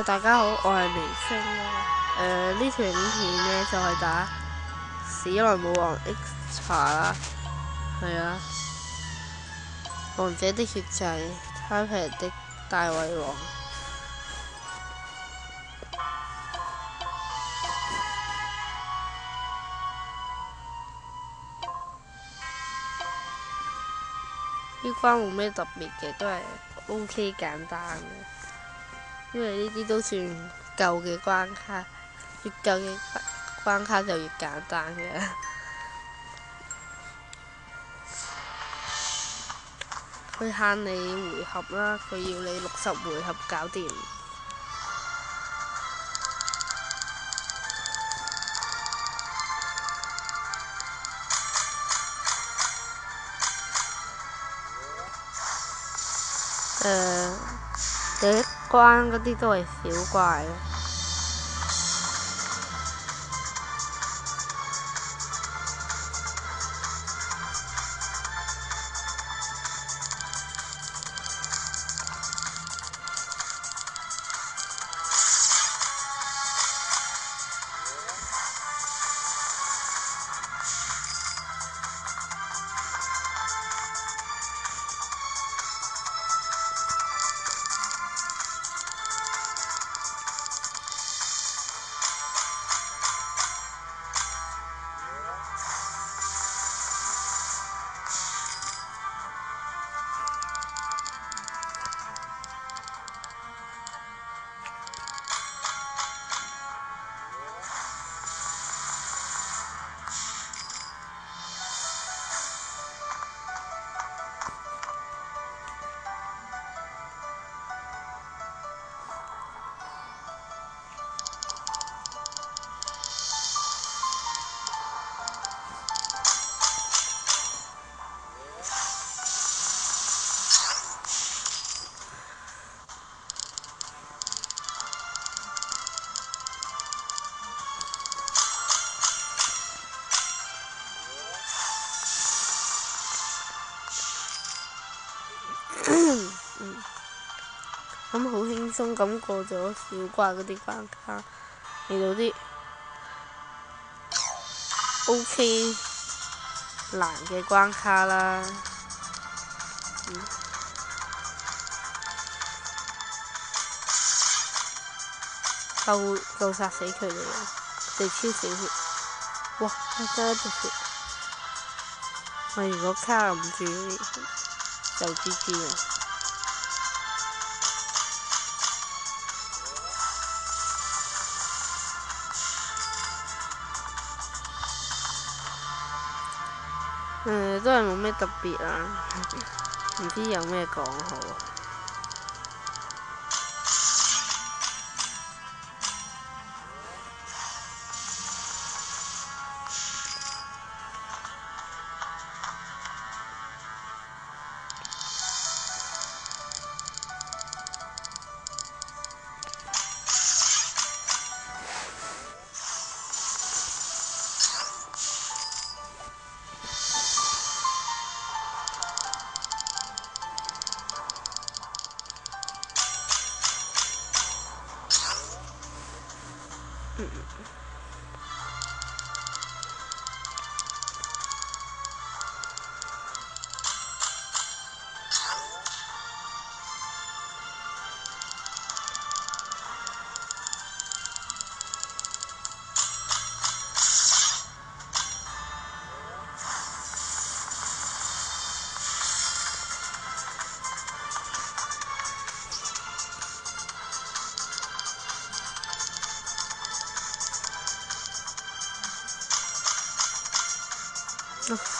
大家好，我係微星啦。呢條影片呢就係打史萊姆王 Extra 啦，係啊，王者的血祭，卡皮的大胃王。呢關冇咩特別嘅，都係 OK 簡單嘅，因為呢啲都算舊嘅關卡，越舊嘅關卡就越簡單嘅。佢限你回合啦，佢要你60回合搞掂。第一關嗰啲都係小怪咯。咁好輕鬆咁過咗小怪嗰啲關卡，嚟到啲 OK 難嘅關卡啦。夠殺死佢哋，佢哋超少血。哇！得一隻血，我如果卡唔住就 GG 啦。都係冇咩特別啊，唔知有咩講好啊。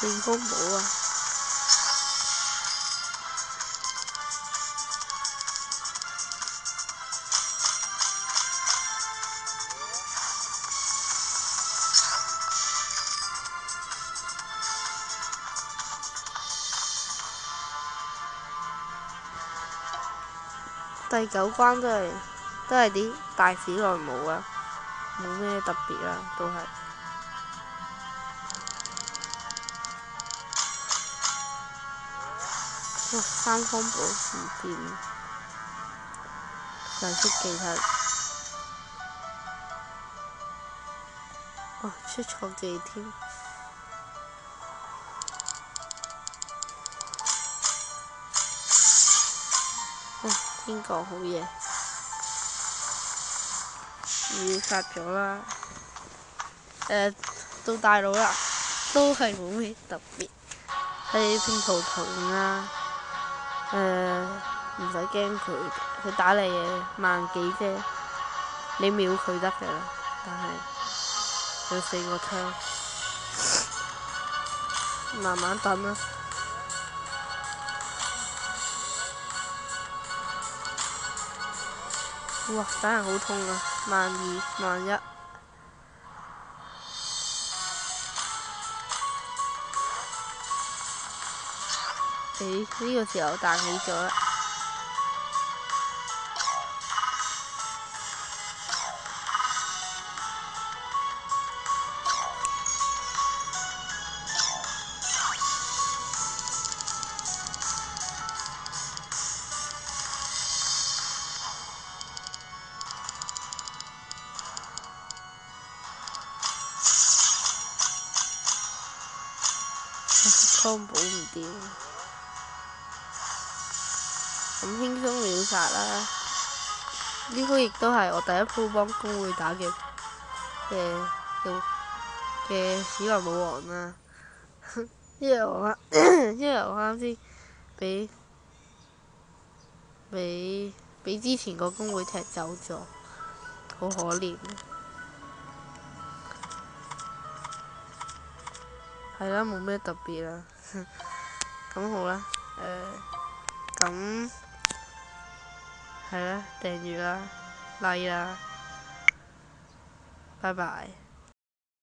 4方寶啊！第9關都係啲大史萊姆啊，冇咩特別啊，都係。哇！3方寶唔掂，就識技術。哦，出錯技添。哦，天降好嘢，秒殺咗啦！到大佬啦，都係冇咩特別，係拼圖騰啊。唔使驚佢打你嘅萬幾啫，你秒佢得㗎啦。但係有4個槍，慢慢等啦。哇！打人好痛啊！12,000、11,000。呢個時候彈起咗啦。康保唔掂，咁輕鬆秒殺啦！呢鋪亦都係我第一鋪幫公會打嘅史萊姆王啦。因為我啱先俾之前個公會踢走咗，好可憐。係啦，冇咩特別啦。咁好啦，咁係啦，訂閱啦，like啦，拜拜。